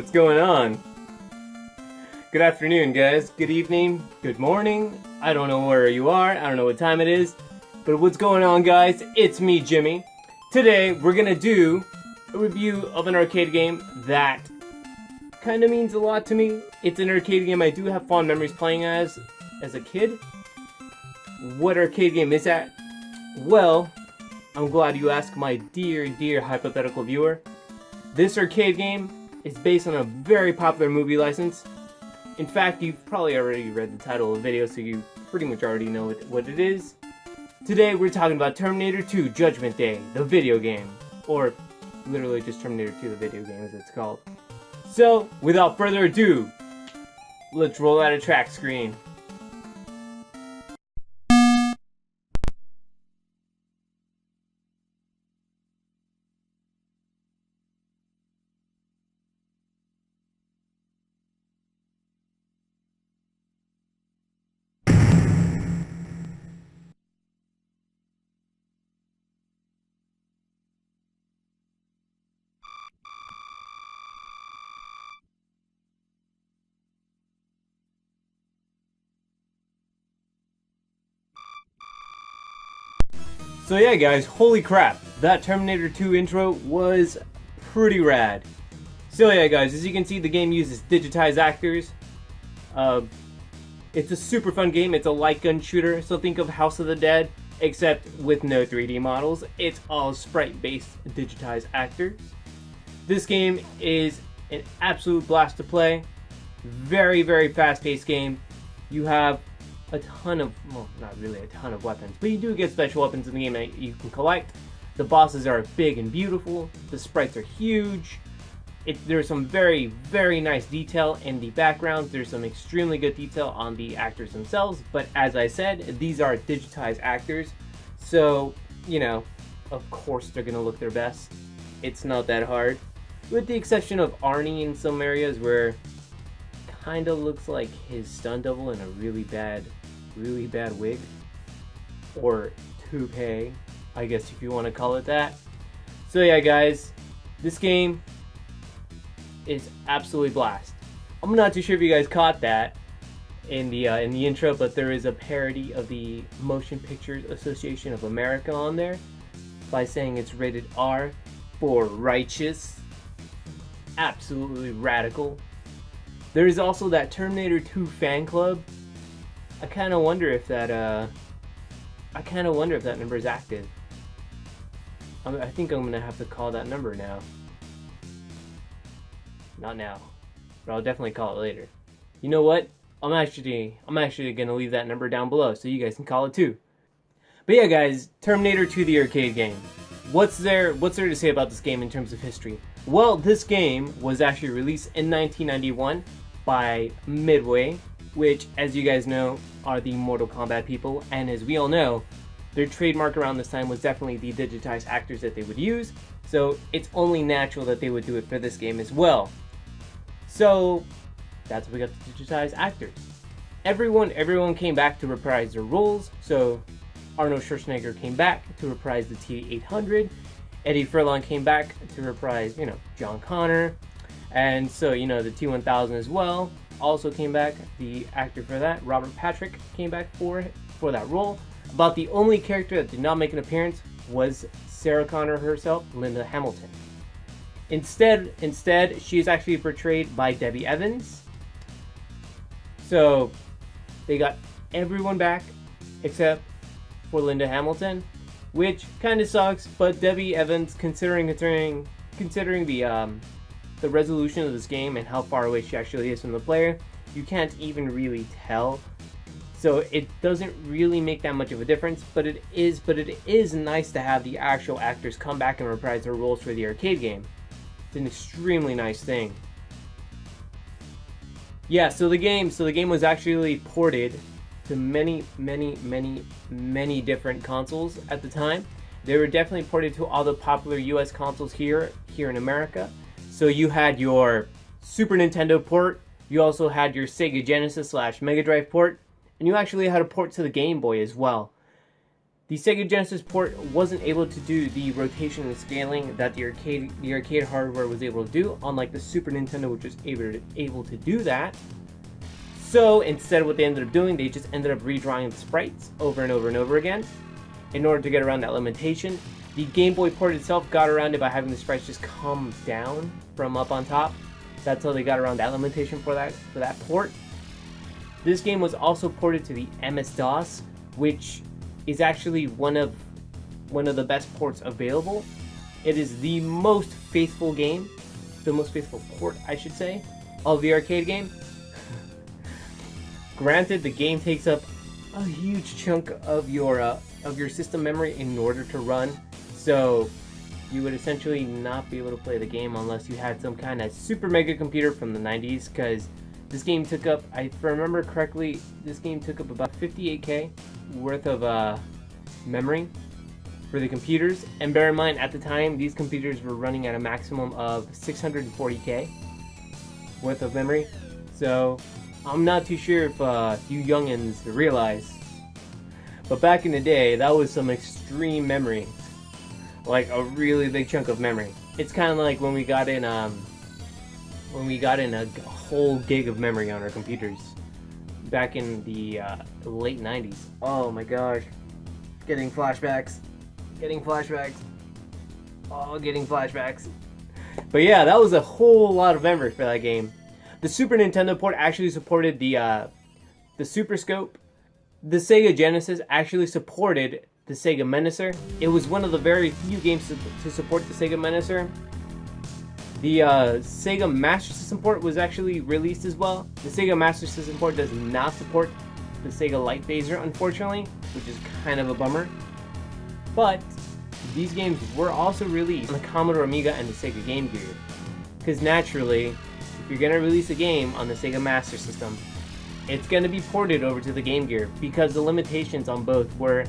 What's going on? Good afternoon, guys. Good evening. Good morning. I don't know where you are. I don't know what time it is. But what's going on, guys? It's me, Jimmy. Today, we're gonna do a review of an arcade game that kind of means a lot to me. It's an arcade game I do have fond memories playing as a kid. What arcade game is that? Well, I'm glad you asked, my dear hypothetical viewer. This arcade game is based on a very popular movie license. In fact, you've probably already read the title of the video, so you pretty much already know what it is. Today, we're talking about Terminator 2 Judgment Day, the video game. Or literally just Terminator 2, the video game, as it's called. So, without further ado, let's roll out a track screen. So yeah, guys, holy crap, that Terminator 2 intro was pretty rad. So yeah, guys, as you can see, the game uses digitized actors. It's a super fun game. It's a light gun shooter, so think of House of the Dead, except with no 3D models. It's all sprite-based digitized actors. This game is an absolute blast to play. Very fast-paced game. You have a ton of, well, not really a ton of weapons, but you do get special weapons in the game that you can collect. The bosses are big and beautiful. The sprites are huge. There's some very nice detail in the backgrounds. There's some extremely good detail on the actors themselves, but as I said, these are digitized actors, so, you know, of course they're gonna look their best. It's not that hard, with the exception of Arnie in some areas where kinda looks like his stunt double in a really bad wig, or toupee, I guess if you want to call it that. So yeah, guys, this game is absolutely blast. I'm not too sure if you guys caught that in the intro, but there is a parody of the Motion Pictures Association of America on there by saying it's rated R for righteous. Absolutely radical. There is also that Terminator 2 fan club. I kind of wonder if that number is active. I think I'm gonna have to call that number now. Not now, but I'll definitely call it later. You know what? I'm actually gonna leave that number down below so you guys can call it too. But yeah, guys, Terminator 2, the arcade game. What's there to say about this game in terms of history? Well, this game was actually released in 1991 by Midway, which, as you guys know, are the Mortal Kombat people, and as we all know, their trademark around this time was definitely the digitized actors that they would use, so it's only natural that they would do it for this game as well. So that's how we got the digitized actors. Everyone came back to reprise their roles. So Arnold Schwarzenegger came back to reprise the T-800. Eddie Furlong came back to reprise, you know, John Connor. And so, you know, the T-1000 as well also came back. The actor for that, Robert Patrick, came back for that role. About the only character that did not make an appearance was Sarah Connor herself, Linda Hamilton. Instead, she is actually portrayed by Debbie Evans. So they got everyone back except for Linda Hamilton, which kind of sucks. But Debbie Evans, considering the resolution of this game and how far away she actually is from the player, you can't even really tell. So it doesn't really make that much of a difference, but it is nice to have the actual actors come back and reprise their roles for the arcade game. It's an extremely nice thing. Yeah, so the game was actually ported to many different consoles at the time. They were definitely ported to all the popular US consoles here in America. So you had your Super Nintendo port, you also had your Sega Genesis / Mega Drive port, and you actually had a port to the Game Boy as well. The Sega Genesis port wasn't able to do the rotation and scaling that the arcade hardware was able to do, unlike the Super Nintendo, which was able to do that. So instead, what they ended up doing, they just ended up redrawing the sprites over and over and over again in order to get around that limitation. The Game Boy port itself got around it by having the sprites just come down from up on top. That's how they got around that limitation for that port. This game was also ported to the MS-DOS, which is actually one of the best ports available. It is the most faithful game, the most faithful port, I should say, of the arcade game. Granted, the game takes up a huge chunk of your system memory in order to run, so you would essentially not be able to play the game unless you had some kind of super mega computer from the 90s, because this game took up, if I remember correctly, this game took up about 58K worth of memory for the computers. And bear in mind, at the time, these computers were running at a maximum of 640K worth of memory. So I'm not too sure if you youngins realize, but back in the day, that was some extreme memory, like a really big chunk of memory. It's kind of like when we got in a whole gig of memory on our computers back in the late 90s. Oh my gosh, getting flashbacks. Oh, getting flashbacks. But yeah, that was a whole lot of memory for that game. The Super Nintendo port actually supported the Super Scope. The Sega Genesis actually supported the Sega Menacer. It was one of the very few games to support the Sega Menacer. The Sega Master System port was actually released as well. The Sega Master System port does not support the Sega Light Phaser, unfortunately, which is kind of a bummer. But these games were also released on the Commodore Amiga and the Sega Game Gear. Because naturally, if you're going to release a game on the Sega Master System, it's going to be ported over to the Game Gear, because the limitations on both were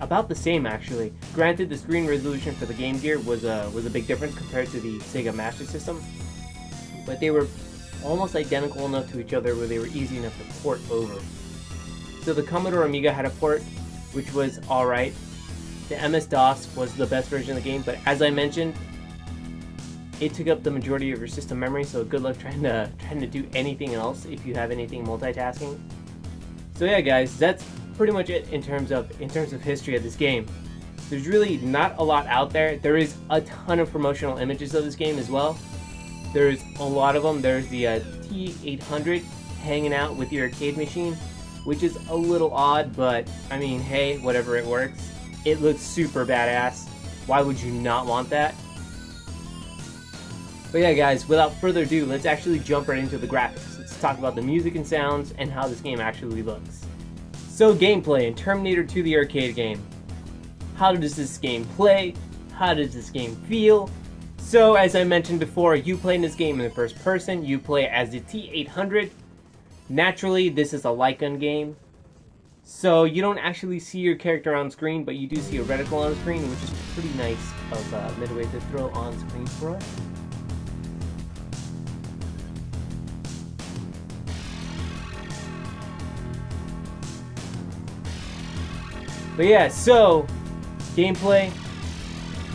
about the same, actually. Granted, the screen resolution for the Game Gear was a big difference compared to the Sega Master System, but they were almost identical enough to each other where they were easy enough to port over. So the Commodore Amiga had a port which was alright. The MS-DOS was the best version of the game, but as I mentioned, it took up the majority of your system memory, so good luck trying to do anything else if you have anything multitasking. So yeah, guys, that's pretty much it in terms of history of this game. There's really not a lot out there. There is a ton of promotional images of this game as well. There's a lot of them. There's the T800 hanging out with the arcade machine, which is a little odd, but I mean, hey, whatever, it works. It looks super badass. Why would you not want that? But yeah, guys, without further ado, let's actually jump right into the graphics. Let's talk about the music and sounds and how this game actually looks. So, gameplay in Terminator 2, the arcade game. How does this game play? How does this game feel? So, as I mentioned before, you play in this game in the first person. You play as the T800. Naturally, this is a light gun game, so you don't actually see your character on screen, but you do see a reticle on screen, which is pretty nice of Midway to throw on screen for us. But yeah, so, gameplay,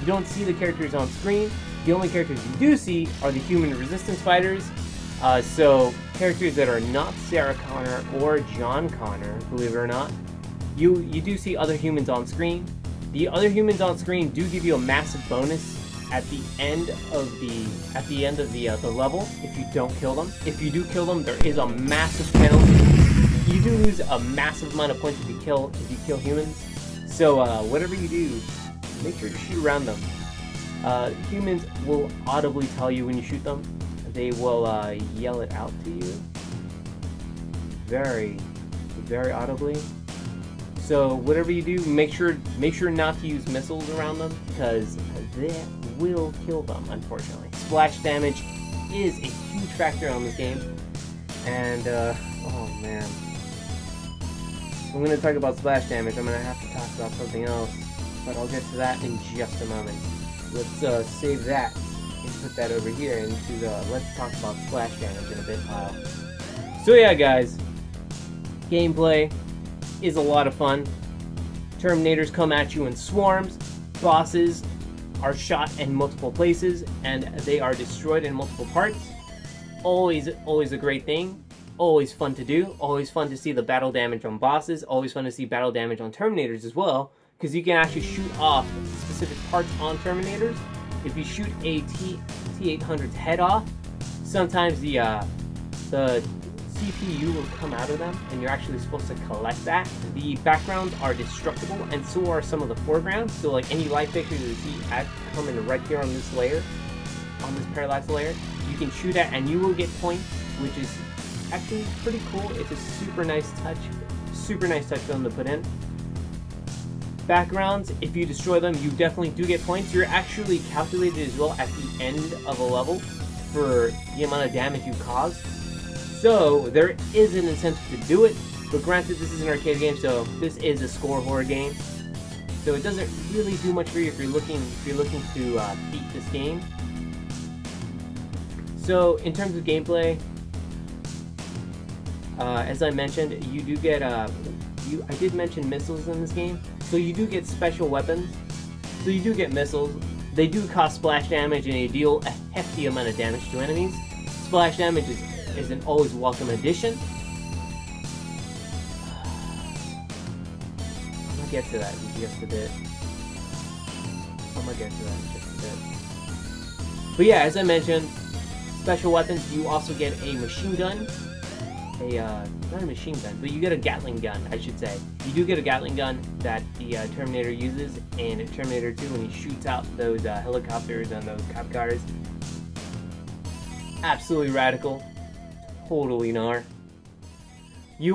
you don't see the characters on screen. The only characters you do see are the human resistance fighters. So, characters that are not Sarah Connor or John Connor, believe it or not. You do see other humans on screen. The other humans on screen do give you a massive bonus at the end of the level if you don't kill them. If you do kill them, there is a massive penalty. You do lose a massive amount of points if you kill humans. So whatever you do, make sure to shoot around them. Humans will audibly tell you when you shoot them. They will yell it out to you very, very audibly. So whatever you do, make sure not to use missiles around them, because that will kill them, unfortunately. Splash damage is a huge factor on this game, and oh man. I'm going to talk about splash damage. I'm going to have to talk about something else, but I'll get to that in just a moment. Let's save that and put that over here into the let's talk about splash damage in a bit pile. So yeah, guys, gameplay is a lot of fun. Terminators come at you in swarms. Bosses are shot in multiple places and they are destroyed in multiple parts. Always a great thing. Always fun to do. Always fun to see the battle damage on bosses. Always fun to see battle damage on Terminators as well, because you can actually shoot off specific parts on Terminators. If you shoot a T-800's head off, sometimes the CPU will come out of them, and you're actually supposed to collect that. The backgrounds are destructible, and so are some of the foregrounds. So like any light pictures you see coming right here on this layer, on this parallax layer, you can shoot at, and you will get points, which is actually pretty cool. It's a super nice touch for them to put in. Backgrounds, if you destroy them, you definitely do get points. You're actually calculated as well at the end of a level for the amount of damage you cause. So there is an incentive to do it, but granted, this is an arcade game, so this is a score horror game. So it doesn't really do much for you if you're looking to beat this game. So in terms of gameplay, as I mentioned, you do get I did mention missiles in this game, so you do get special weapons. So you do get missiles. They do cause splash damage and they deal a hefty amount of damage to enemies. Splash damage is an always welcome addition. I'm gonna get to that in just a bit. But yeah, as I mentioned, special weapons, you also get a machine gun. Not a machine gun, but you get a Gatling gun, I should say. You do get a Gatling gun that the Terminator uses in Terminator 2 when he shoots out those helicopters and those cop cars. Absolutely radical. Totally gnar. You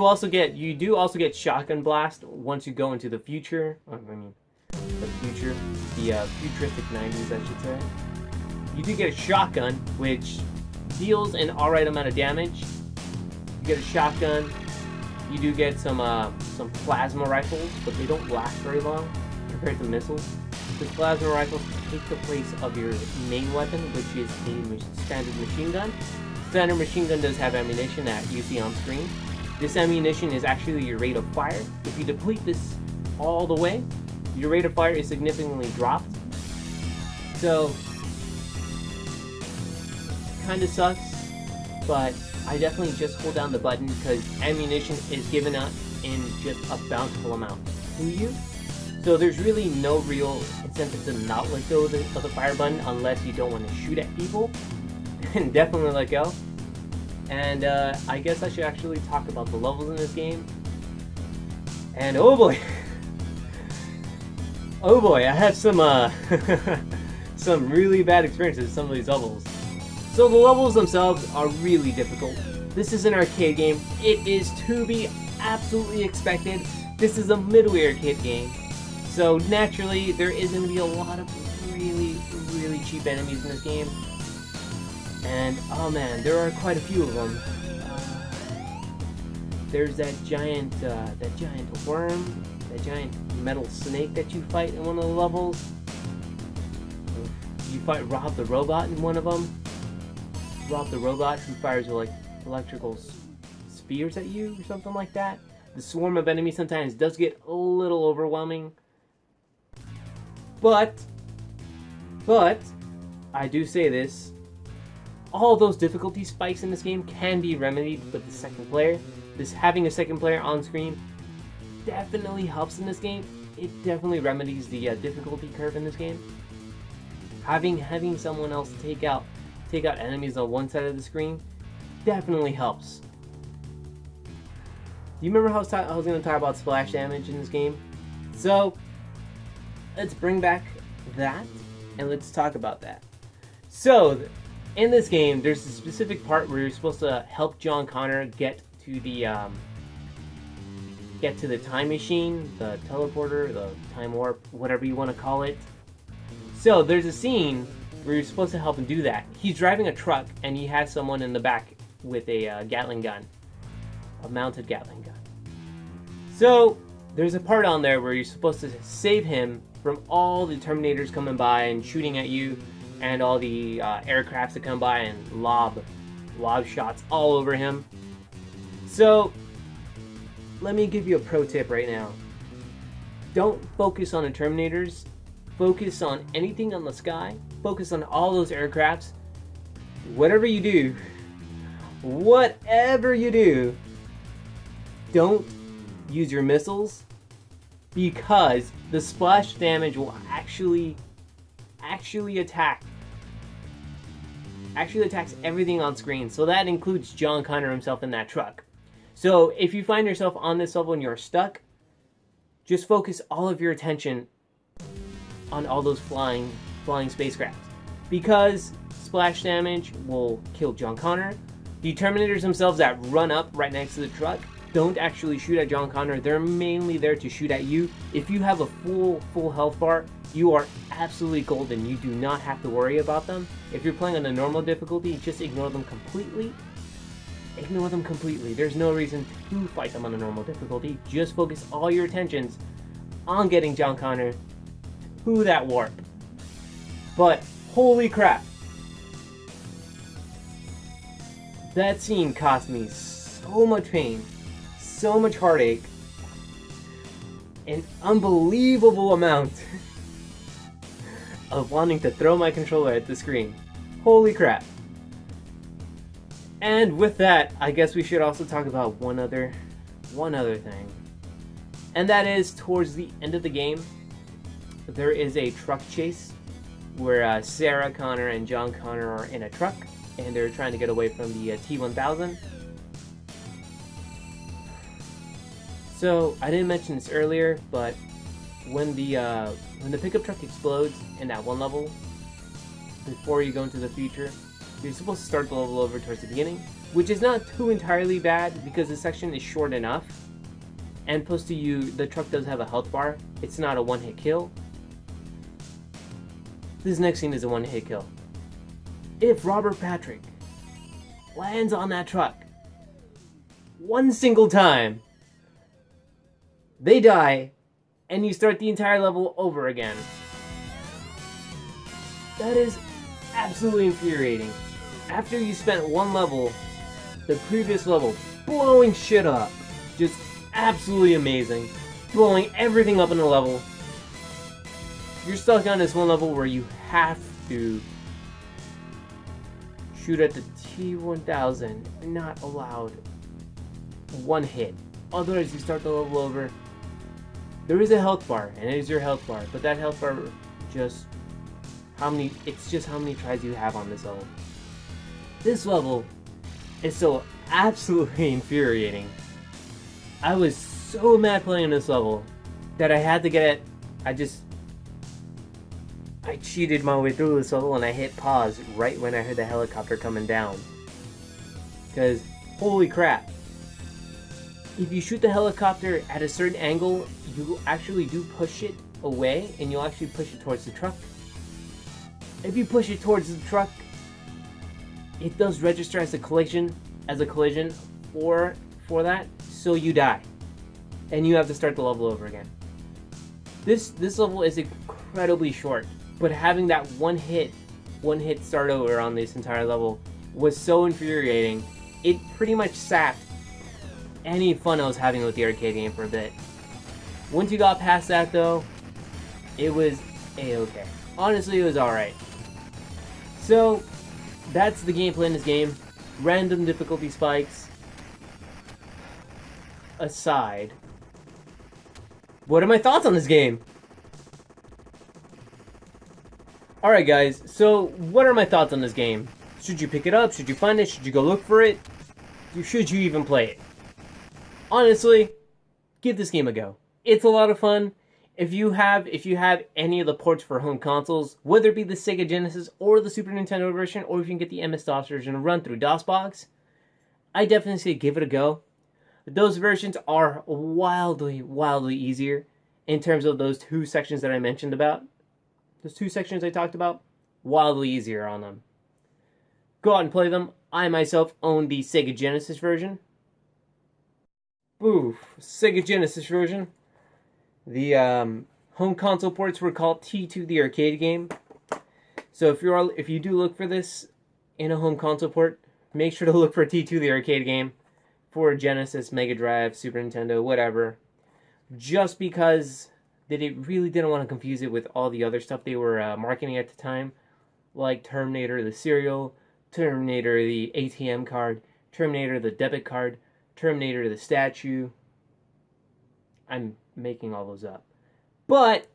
do also get shotgun blast once you go into the future. The futuristic 90s, I should say. You do get a shotgun, which deals an alright amount of damage. You get a shotgun. You do get some plasma rifles, but they don't last very long compared to missiles. The plasma rifles take the place of your main weapon, which is a standard machine gun. Standard machine gun does have ammunition that you see on screen. This ammunition is actually your rate of fire. If you deplete this all the way, your rate of fire is significantly dropped. So, kind of sucks, but I definitely just hold down the button because ammunition is given out in just a bountiful amount to you. So there's really no real incentive to not let go of the fire button unless you don't want to shoot at people. And definitely let go. And I guess I should actually talk about the levels in this game. And oh boy, oh boy, I have some some really bad experiences with some of these levels. So the levels themselves are really difficult. This is an arcade game. It is to be absolutely expected. This is a Midway arcade game. So naturally, there is going to be a lot of really cheap enemies in this game. And oh man, there are quite a few of them. There's that giant worm, that giant metal snake that you fight in one of the levels. You fight Rob the Robot in one of them. Rob the Robot, who fires like electrical spheres at you or something like that. The swarm of enemies sometimes does get a little overwhelming. But I do say this, all those difficulty spikes in this game can be remedied with the second player. Having a second player on screen definitely helps in this game. It definitely remedies the difficulty curve in this game. Having someone else take out enemies on one side of the screen definitely helps. Do you remember how I was going to talk about splash damage in this game? So let's bring back that and let's talk about that. So in this game, there's a specific part where you're supposed to help John Connor get to the time machine, the teleporter, the time warp, whatever you want to call it. So there's a scene where you're supposed to help him do that. He's driving a truck and he has someone in the back with a Gatling gun, a mounted Gatling gun. So there's a part on there where you're supposed to save him from all the Terminators coming by and shooting at you, and all the aircrafts that come by and lob shots all over him. So let me give you a pro tip right now. Don't focus on the Terminators. Focus on anything on the sky. Focus on all those aircrafts. Whatever you do, don't use your missiles, because the splash damage will actually attacks everything on screen. So that includes John Connor himself in that truck. So if you find yourself on this level and you're stuck, just focus all of your attention on all those flying spacecraft, because splash damage will kill John Connor. The Terminators themselves that run up right next to the truck don't actually shoot at John Connor. They're mainly there to shoot at you. If you have a full health bar, you are absolutely golden. You do not have to worry about them. If you're playing on a normal difficulty, just ignore them completely. Ignore them completely. There's no reason to fight them on a normal difficulty. Just focus all your attentions on getting John Connor through that warp. But holy crap, that scene cost me so much pain, so much heartache, an unbelievable amount of wanting to throw my controller at the screen. Holy crap. And with that, I guess we should also talk about one other thing. And that is, towards the end of the game, there is a truck chase where Sarah Connor and John Connor are in a truck, and they're trying to get away from the T-1000. So I didn't mention this earlier, but when the pickup truck explodes in that one level, before you go into the future, you're supposed to start the level over towards the beginning, which is not too entirely bad because the section is short enough. And plus the truck does have a health bar. It's not a one-hit kill. This next scene is a one-hit kill. If Robert Patrick lands on that truck one single time, they die, and you start the entire level over again. That is absolutely infuriating. After you spent one level, the previous level, blowing shit up, just absolutely amazing, blowing everything up in the level, you're stuck on this one level where you have to shoot at the T-1000. You're not allowed one hit, otherwise you start the level over. There is a health bar, and it is your health bar, but that health bar just how many tries you have on this level. This level is so absolutely infuriating. I was so mad playing this level that I had to get it. I cheated my way through this level and I hit pause right when I heard the helicopter coming down. Because holy crap. If you shoot the helicopter at a certain angle, you actually do push it away, and you'll actually push it towards the truck. If you push it towards the truck, it does register as a collision for that, so you die. And you have to start the level over again. This level is incredibly short, but having that one hit start over on this entire level was so infuriating. It pretty much sapped any fun I was having with the arcade game for a bit. Once you got past that though, it was a-okay. Honestly, it was alright. So, that's the gameplay in this game. Random difficulty spikes aside, what are my thoughts on this game? Alright guys, so what are my thoughts on this game? Should you pick it up? Should you find it? Should you go look for it? Should you even play it? Honestly, give this game a go. It's a lot of fun. If you have any of the ports for home consoles, whether it be the Sega Genesis or the Super Nintendo version, or if you can get the MS-DOS version and run through DOSBox, I definitely say give it a go. Those versions are wildly easier in terms of those two sections that I mentioned about. Those two sections I talked about, wildly easier on them. Go out and play them. I myself own the Sega Genesis version. Ooh, Sega Genesis version. The home console ports were called T2 the arcade game. So if you do look for this in a home console port, make sure to look for T2 the arcade game for Genesis, Mega Drive, Super Nintendo, whatever. Just because that it really didn't want to confuse it with all the other stuff they were marketing at the time, like Terminator the cereal, Terminator the ATM card, Terminator the debit card, Terminator the statue. I'm making all those up. But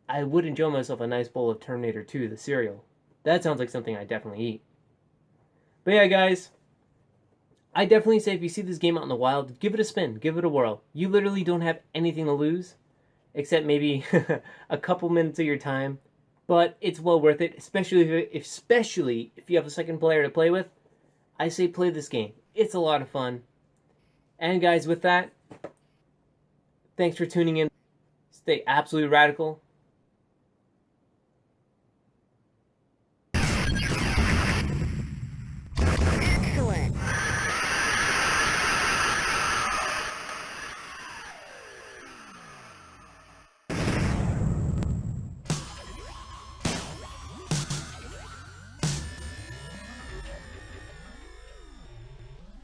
I would enjoy myself a nice bowl of Terminator 2 the cereal. That sounds like something I definitely eat. But yeah, guys, I definitely say if you see this game out in the wild, give it a spin, give it a whirl. You literally don't have anything to lose, except maybe a couple minutes of your time. But it's well worth it, especially if you have a second player to play with. I say play this game. It's a lot of fun. And guys, with that, thanks for tuning in. Stay absolutely radical. Excellent.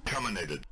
Terminated.